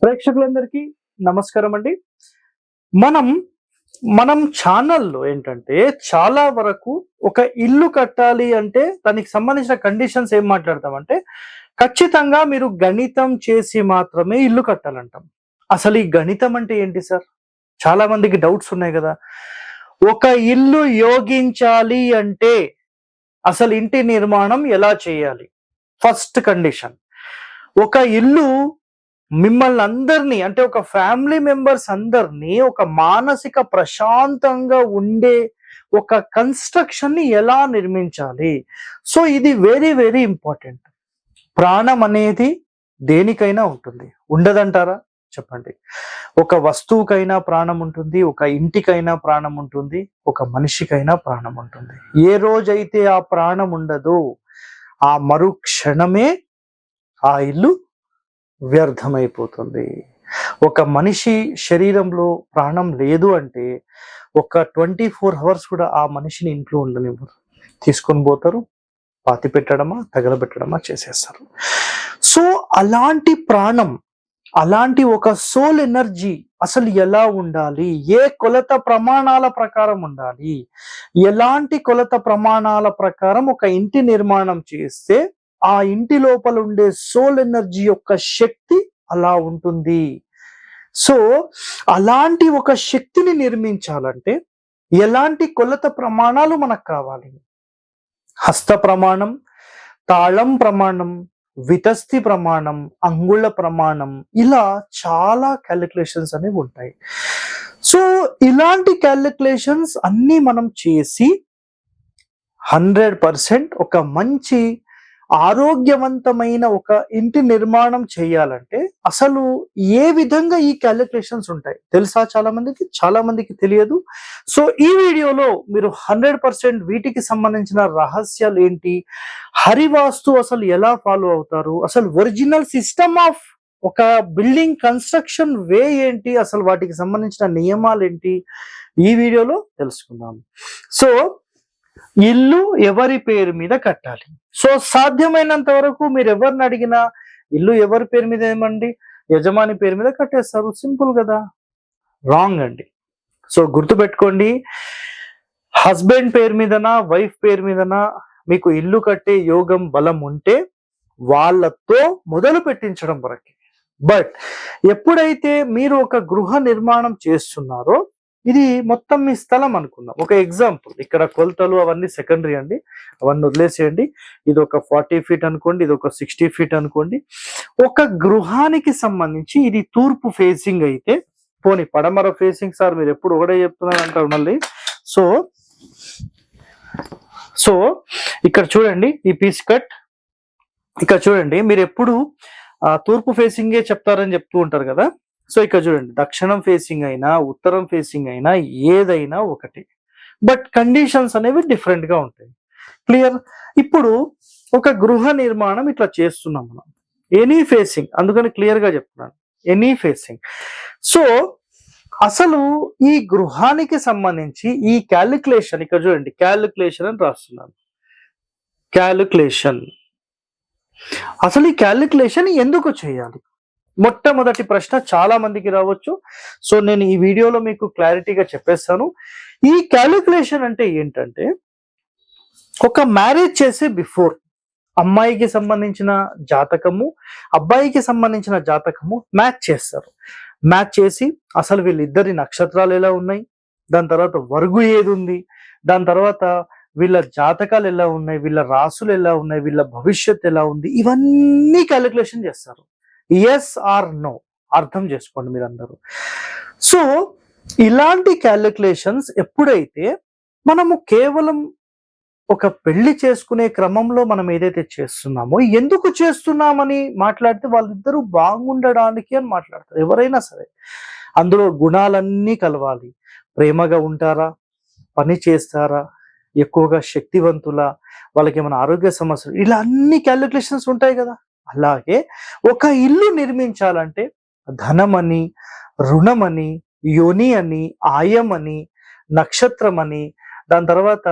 ప్రేక్షకులందరికీ నమస్కారం అండి. మనం మనం ఛానల్లో ఏంటంటే చాలా వరకు ఒక ఇల్లు కట్టాలి అంటే దానికి సంబంధించిన కండిషన్స్ ఏం మాట్లాడతామంటే ఖచ్చితంగా మీరు గణితం చేసి మాత్రమే ఇల్లు కట్టాలంటాం. అసలు ఈ గణితం అంటే ఏంటి సార్? చాలా మందికి డౌట్స్ ఉన్నాయి కదా. ఒక ఇల్లు యోగించాలి అంటే అసలు ఇంటి నిర్మాణం ఎలా చేయాలి? ఫస్ట్ కండిషన్, ఒక ఇల్లు మిమ్మల్ని అందరినీ అంటే ఒక ఫ్యామిలీ మెంబర్స్ అందరినీ ఒక మానసిక ప్రశాంతంగా ఉండే ఒక కన్స్ట్రక్షన్ ని ఎలా నిర్మించాలి? సో ఇది వెరీ వెరీ ఇంపార్టెంట్. ప్రాణం అనేది దేనికైనా ఉంటుంది, ఉండదంటారా? చెప్పండి. ఒక వస్తువుకైనా ప్రాణం ఉంటుంది, ఒక ఇంటికైనా ప్రాణం ఉంటుంది, ఒక మనిషికైనా ప్రాణం ఉంటుంది. ఏ రోజైతే ఆ ప్రాణం ఉండదో ఆ మరుక్షణమే ఆ ఇల్లు వ్యర్థమైపోతుంది. ఒక మనిషి శరీరంలో ప్రాణం లేదు అంటే ఒక 24 hours కూడా ఆ మనిషిని ఇంట్లో ఉండనివ్వరు. తీసుకొని పోతారు, పాతి పెట్టడమా తగలబెట్టడమా చేసేస్తారు. సో అలాంటి ప్రాణం, అలాంటి ఒక సోల్ ఎనర్జీ అసలు ఎలా ఉండాలి? ఏ కొలత ప్రమాణాల ప్రకారం ఉండాలి? ఎలాంటి కొలత ప్రమాణాల ప్రకారం ఒక ఇంటి నిర్మాణం చేస్తే ఆ ఇంటి లోపల ఉండే సోల్ ఎనర్జీ యొక్క శక్తి అలా ఉంటుంది. సో అలాంటి ఒక శక్తిని నిర్మించాలంటే ఎలాంటి కొలత ప్రమాణాలు మనకు కావాలి? హస్త ప్రమాణం, తాళం ప్రమాణం, వితస్తి ప్రమాణం, అంగుళ ప్రమాణం, ఇలా చాలా క్యాలిక్యులేషన్స్ అనేవి ఉంటాయి. సో ఇలాంటి క్యాలిక్యులేషన్స్ అన్ని మనం చేసి 100% ఒక మంచి ఆరోగ్యవంతమైన ఒక ఇంటి నిర్మాణం చేయాలంటే అసలు ఏ విధంగా ఈ క్యాలిక్యులేషన్స్ ఉంటాయి తెలుసా? చాలా మందికి తెలియదు. సో ఈ వీడియోలో మీరు 100% వీటికి సంబంధించిన రహస్యాలు ఏంటి, హరివాస్తు అసలు ఎలా ఫాలో అవుతారు, అసలు ఒరిజినల్ సిస్టమ్ ఆఫ్ ఒక బిల్డింగ్ కన్స్ట్రక్షన్ వే ఏంటి, అసలు వాటికి సంబంధించిన నియమాలు ఏంటి, ఈ వీడియోలో తెలుసుకుందాం. సో ఇల్లు ఎవరి పేరు మీద కట్టాలి? సో సాధ్యమైనంత వరకు మీరు ఎవరిని అడిగినా ఇల్లు ఎవరి పేరు మీద ఏమండి, యజమాని పేరు మీద కట్టేస్తారు. సింపుల్ కదా. రాంగ్ అండి. సో గుర్తుపెట్టుకోండి, హస్బెండ్ పేరు మీదనా వైఫ్ పేరు మీదనా మీకు ఇల్లు కట్టే యోగం బలం ఉంటే వాళ్ళతో మొదలు పెట్టించడం వరకే. బట్ ఎప్పుడైతే మీరు ఒక గృహ నిర్మాణం చేస్తున్నారో, ఇది మొత్తం మీ స్థలం అనుకుందాం. ఒక ఎగ్జాంపుల్, ఇక్కడ కొలతలు అవన్నీ సెకండరీ అండి, అవన్నీ వదిలేసేయండి. ఇది ఒక 40 feet అనుకోండి, ఇది ఒక 60 feet అనుకోండి. ఒక గృహానికి సంబంధించి ఇది తూర్పు ఫేసింగ్ అయితే, పోనీ పడమర ఫేసింగ్ సార్ మీరు ఎప్పుడు ఒకటే చెప్తున్నారు అంటారు మళ్ళీ. సో ఇక్కడ చూడండి, ఈ పీస్ కట్ ఇక్కడ చూడండి, మీరు ఎప్పుడు తూర్పు ఫేసింగే చెప్తారని చెప్తూ ఉంటారు కదా. సో ఇక్కడ చూడండి, దక్షిణం ఫేసింగ్ అయినా ఉత్తరం ఫేసింగ్ అయినా ఏదైనా ఒకటి, బట్ కండిషన్స్ అనేవి డిఫరెంట్ గా ఉంటాయి. క్లియర్? ఇప్పుడు ఒక గృహ నిర్మాణం ఇట్లా చేస్తున్నాం మనం, ఎనీ ఫేసింగ్, అందుకని క్లియర్ గా చెప్తున్నాను, ఎనీ ఫేసింగ్. సో అసలు ఈ గృహానికి సంబంధించి ఈ క్యాలిక్యులేషన్, ఇక్కడ చూడండి క్యాలిక్యులేషన్ అని రాస్తున్నాను, క్యాలిక్యులేషన్. అసలు ఈ క్యాలిక్యులేషన్ ఎందుకు చేయాలి? మొట్టమొదటి ప్రశ్న చాలా మందికి రావచ్చు. సో నేను ఈ వీడియోలో మీకు క్లారిటీగా చెప్పేస్తాను. ఈ క్యాలిక్యులేషన్ అంటే ఏంటంటే, ఒక మ్యారేజ్ చేసే బిఫోర్ అమ్మాయికి సంబంధించిన జాతకము, అబ్బాయికి సంబంధించిన జాతకము మ్యాచ్ చేస్తారు. మ్యాచ్ చేసి అసలు వీళ్ళిద్దరి నక్షత్రాలు ఎలా ఉన్నాయి, దాని తర్వాత వర్గు ఏది ఉంది, దాని తర్వాత వీళ్ళ జాతకాలు ఎలా ఉన్నాయి, వీళ్ళ రాసులు ఎలా ఉన్నాయి, వీళ్ళ భవిష్యత్తు ఎలా ఉంది, ఇవన్నీ క్యాలిక్యులేషన్ చేస్తారు. ఎస్ ఆర్ నో అర్థం చేసుకోండి మీరందరూ. సో ఇలాంటి క్యాలిక్యులేషన్స్ ఎప్పుడైతే మనము కేవలం ఒక పెళ్లి చేసుకునే క్రమంలో మనం ఏదైతే చేస్తున్నామో, ఎందుకు చేస్తున్నామని మాట్లాడితే వాళ్ళిద్దరూ బాగుండడానికి అని మాట్లాడతారు. ఎవరైనా సరే అందులో గుణాలన్నీ కలవాలి. ప్రేమగా ఉంటారా, పని చేస్తారా, ఎక్కువగా శక్తివంతులా, వాళ్ళకి ఏమైనా ఆరోగ్య సమస్యలు, ఇలా అన్ని క్యాలిక్యులేషన్స్ ఉంటాయి కదా. అలాగే ఒక ఇల్లు నిర్మించాలంటే ధనమని, రుణమని, యోని అని, ఆయమని, నక్షత్రం అని, దాని తర్వాత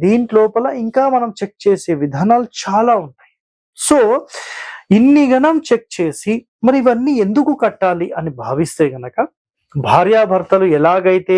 దీంట్లోపల ఇంకా మనం చెక్ చేసే విధానాలు చాలా ఉంటాయి. సో ఇన్ని గణం చెక్ చేసి మరి ఇవన్నీ ఎందుకు కట్టాలి అని భావిస్తే గనక, భార్యాభర్తలు ఎలాగైతే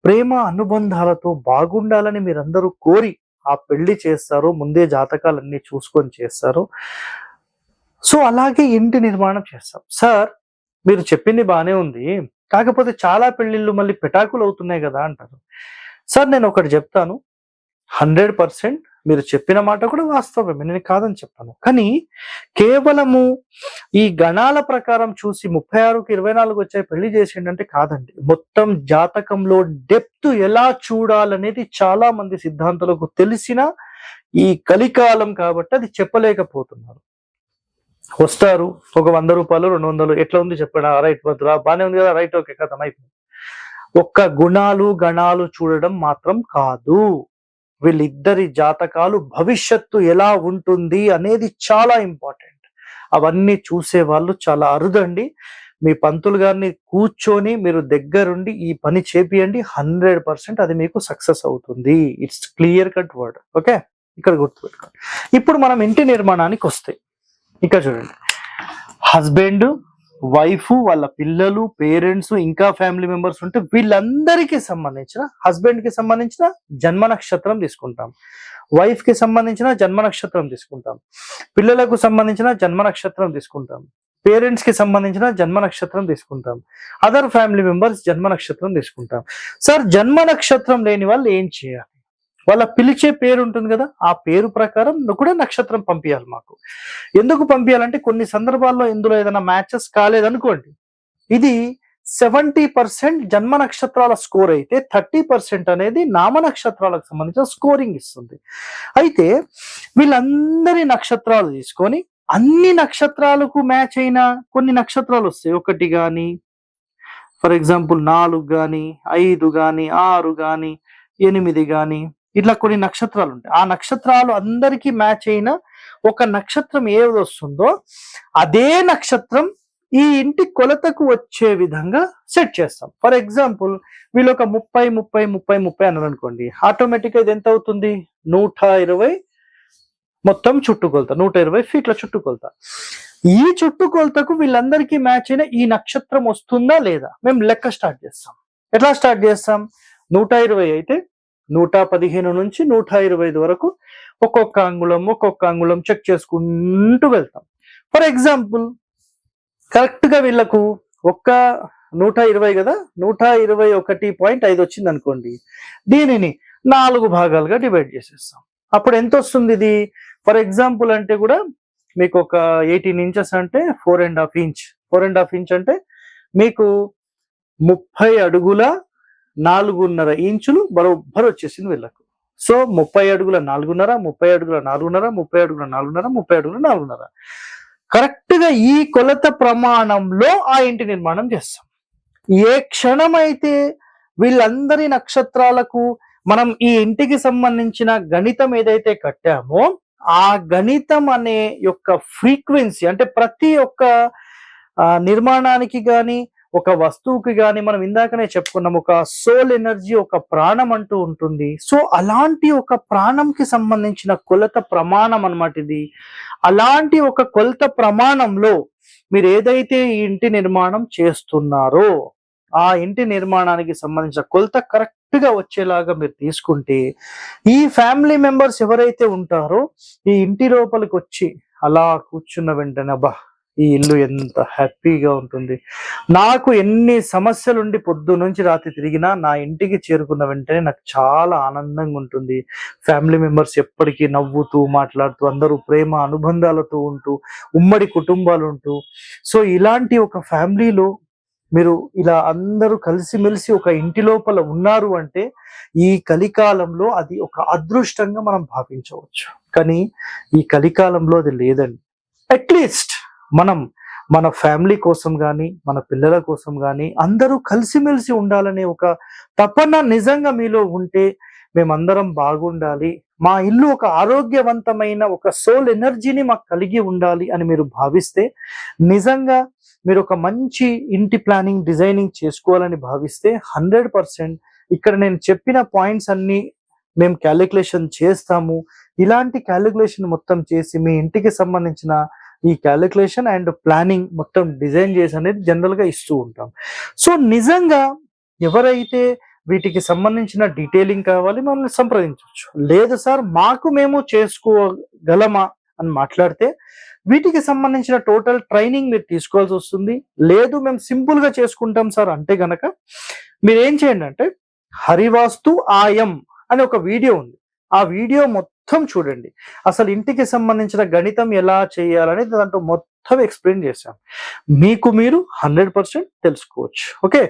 ప్రేమ అనుబంధాలతో బాగుండాలని మీరందరూ కోరి ఆ పెళ్లి చేస్తారో, ముందే జాతకాలన్నీ చూసుకొని చేస్తారో, సో అలాగే ఇంటి నిర్మాణం చేస్తాం. సార్ మీరు చెప్పింది బానే ఉంది, కాకపోతే చాలా పెళ్లిళ్ళు మళ్ళీ పెటాకులు అవుతున్నాయి కదా అంటారు. సార్ నేను ఒకటి చెప్తాను, 100% మీరు చెప్పిన మాట కూడా వాస్తవమే, నేను కాదని చెప్పాను. కానీ కేవలము ఈ గణాల ప్రకారం చూసి 36కి 24 వచ్చాయి పెళ్లి చేసిండంటే కాదండి. మొత్తం జాతకంలో డెప్త్ ఎలా చూడాలనేది చాలా మంది సిద్ధాంతులకు తెలిసిన ఈ కలికాలం కాబట్టి అది చెప్పలేకపోతున్నారు. వస్తారు, ఒక 100 రూపాయలు 200 ఎట్లా ఉంది చెప్పండి, రైట్ వద్దురా బానే ఉంది కదా, రైట్ ఓకే కథం అయిపోయింది. ఒక్క గుణాలు గణాలు చూడడం మాత్రం కాదు, వీళ్ళిద్దరి జాతకాలు భవిష్యత్తు ఎలా ఉంటుంది అనేది చాలా ఇంపార్టెంట్. అవన్నీ చూసే వాళ్ళు చాలా అరుదండి. మీ పంతులు గారిని కూర్చొని మీరు దగ్గరుండి ఈ పని చేపియండి, 100% అది మీకు సక్సెస్ అవుతుంది. It's clear cut word. Okay, ఇక్కడ గుర్తుపెట్టుకోండి. ఇప్పుడు మనం ఇంటి నిర్మాణానికి వస్తే ఇక్కడ చూడండి, హస్బెండ్ వైఫ్ వాళ్ళ పిల్లలు పేరెంట్స్ ఇంకా ఫ్యామిలీ మెంబర్స్ ఉంటే వీళ్ళందరికీ సంబంధించిన, హస్బెండ్ కి సంబంధించిన జన్మ నక్షత్రం తీసుకుంటాం, వైఫ్ కి సంబంధించిన జన్మ నక్షత్రం తీసుకుంటాం, పిల్లలకు సంబంధించిన జన్మ నక్షత్రం తీసుకుంటాం, పేరెంట్స్ కి సంబంధించిన జన్మ నక్షత్రం తీసుకుంటాం, అదర్ ఫ్యామిలీ మెంబర్స్ జన్మ నక్షత్రం తీసుకుంటాం. సార్ జన్మ నక్షత్రం లేని వాళ్ళు ఏం చేయాలి? వాళ్ళ పిలిచే పేరు ఉంటుంది కదా, ఆ పేరు ప్రకారం కూడా నక్షత్రం పంపించాలి మాకు. ఎందుకు పంపించాలంటే కొన్ని సందర్భాల్లో ఇందులో ఏదైనా మ్యాచెస్ కాలేదనుకోండి, ఇది 70% జన్మ నక్షత్రాల స్కోర్ అయితే 30% అనేది నామ నక్షత్రాలకు సంబంధించిన స్కోరింగ్ ఇస్తుంది. అయితే వీళ్ళందరి నక్షత్రాలు తీసుకొని అన్ని నక్షత్రాలకు మ్యాచ్ అయిన కొన్ని నక్షత్రాలు వస్తాయి, 1 గాని ఫర్ ఎగ్జాంపుల్ 4 గాని 5 గాని 6 గాని 8 గాని ఇట్లా కొన్ని నక్షత్రాలు ఉంటాయి. ఆ నక్షత్రాలు అందరికీ మ్యాచ్ అయిన ఒక నక్షత్రం ఏది వస్తుందో అదే నక్షత్రం ఈ ఇంటి కొలతకు వచ్చే విధంగా సెట్ చేస్తాం. ఫర్ ఎగ్జాంపుల్ వీళ్ళు ఒక 30 అన్నారు అనుకోండి, ఆటోమేటిక్ గా ఇది ఎంత అవుతుంది? 120 మొత్తం చుట్టుకొలత, 120 ఫీట్ల చుట్టుకొలత. ఈ చుట్టుకొలతకు వీళ్ళందరికీ మ్యాచ్ అయిన ఈ నక్షత్రం వస్తుందా లేదా మేము లెక్క స్టార్ట్ చేస్తాం. ఎట్లా స్టార్ట్ చేస్తాం? 120 అయితే 115 నుంచి 125 వరకు ఒక్కొక్క అంగుళం చెక్ చేసుకుంటూ వెళ్తాం. ఫర్ ఎగ్జాంపుల్ కరెక్ట్ గా వీళ్ళకు ఒక్క 120 కదా, 121.5 వచ్చింది అనుకోండి, దీనిని 4 భాగాలుగా డివైడ్ చేసేస్తాం. అప్పుడు ఎంత వస్తుంది ఇది? ఫర్ ఎగ్జాంపుల్ అంటే కూడా మీకు ఒక 18 ఇంచెస్ అంటే 4.5 ఇంచ్, 4.5 ఇంచ్ అంటే మీకు 30 అడుగుల 4.5 ఇంచులు బరోబ్బర్ వచ్చేసింది వీళ్ళకు. సో 30 అడుగుల 4.5, 30 అడుగుల 4.5, 30 అడుగుల 4.5, 30 అడుగుల 4.5 కరెక్ట్ గా ఈ కొలత ప్రమాణంలో ఆ ఇంటి నిర్మాణం చేస్తాం. ఏ క్షణమైతే వీళ్ళందరి నక్షత్రాలకు మనం ఈ ఇంటికి సంబంధించిన గణితం ఏదైతే కట్టామో ఆ గణితం అనే యొక్క ఫ్రీక్వెన్సీ, అంటే ప్రతి ఒక్క నిర్మాణానికి గాని ఒక వస్తువుకి గాని మనం ఇందాకనే చెప్పుకున్నాం, ఒక సోల్ ఎనర్జీ, ఒక ప్రాణం అంటూ ఉంటుంది. సో అలాంటి ఒక ప్రాణంకి సంబంధించిన కొలత ప్రమాణం అన్నమాట ఇది. అలాంటి ఒక కొలత ప్రమాణంలో మీరు ఏదైతే ఈ ఇంటి నిర్మాణం చేస్తున్నారో ఆ ఇంటి నిర్మాణానికి సంబంధించిన కొలత కరెక్ట్ గా వచ్చేలాగా మీరు తీసుకుంటే ఈ ఫ్యామిలీ మెంబర్స్ ఎవరైతే ఉంటారో ఈ ఇంటి లోపలికి వచ్చి అలా కూర్చున్న వెంటనే అబ్బా ఈ ఇల్లు ఎంత హ్యాపీగా ఉంటుంది, నాకు ఎన్ని సమస్యలుండి పొద్దు నుంచి రాత్రి తిరిగినా నా ఇంటికి చేరుకున్న వెంటనే నాకు చాలా ఆనందంగా ఉంటుంది. ఫ్యామిలీ మెంబర్స్ ఎప్పటికీ నవ్వుతూ మాట్లాడుతూ అందరూ ప్రేమ అనుబంధాలతో ఉంటూ ఉమ్మడి కుటుంబాలు ఉంటూ, సో ఇలాంటి ఒక ఫ్యామిలీలో మీరు ఇలా అందరూ కలిసిమెలిసి ఒక ఇంటి లోపల ఉన్నారు అంటే ఈ కలికాలంలో అది ఒక అదృష్టంగా మనం భావించవచ్చు. కానీ ఈ కలికాలంలో అది లేదండి. అట్లీస్ట్ మనం మన ఫ్యామిలీ కోసం కానీ మన పిల్లల కోసం కానీ అందరూ కలిసిమెలిసి ఉండాలనే ఒక తపన నిజంగా మీలో ఉంటే, మేమందరం బాగుండాలి, మా ఇల్లు ఒక ఆరోగ్యవంతమైన ఒక సోల్ ఎనర్జీని మాకు కలిగి ఉండాలి అని మీరు భావిస్తే, నిజంగా మీరు ఒక మంచి ఇంటి ప్లానింగ్ డిజైనింగ్ చేసుకోవాలని భావిస్తే 100% ఇక్కడ నేను చెప్పిన పాయింట్స్ అన్ని మేము క్యాలిక్యులేషన్ చేస్తాము. ఇలాంటి క్యాలిక్యులేషన్ మొత్తం చేసి మీ ఇంటికి సంబంధించిన ఈ క్యాలిక్యులేషన్ అండ్ ప్లానింగ్ మొత్తం డిజైన్ చేసి అనేది జనరల్ గా ఇస్తూ ఉంటాం. సో నిజంగా ఎవరైతే వీటికి సంబంధించిన డీటెయిలింగ్ కావాలి మనల్ని సంప్రదించవచ్చు. లేదు సార్ మాకు మేము చేసుకోగలమా అని మాట్లాడితే వీటికి సంబంధించిన టోటల్ ట్రైనింగ్ మీరు తీసుకోవాల్సి వస్తుంది. లేదు మేము సింపుల్ గా చేసుకుంటాం సార్ అంటే గనక మీరు ఏం చేయండి అంటే హరివాస్తు ఆయం అని ఒక వీడియో ఉంది. ఆ వీడియో మొత్తం చూడండి. అసలు ఇంటికి సంబంధించిన గణితం ఎలా చేయాలని దాంట్లో మొత్తం ఎక్స్ప్లెయిన్ చేశాం. మీకు మీరు 100% తెలుసుకోవచ్చు. ఓకే,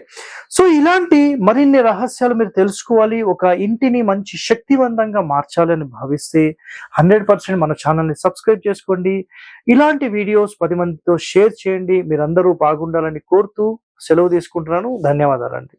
సో ఇలాంటి మరిన్ని రహస్యాలు మీరు తెలుసుకోవాలి, ఒక ఇంటిని మంచి శక్తివంతంగా మార్చాలని భావిస్తే 100% మన ఛానల్ని సబ్స్క్రైబ్ చేసుకోండి. ఇలాంటి వీడియోస్ 10 మందితో షేర్ చేయండి. మీరందరూ బాగుండాలని కోరుతూ సెలవు తీసుకుంటున్నాను. ధన్యవాదాలండి.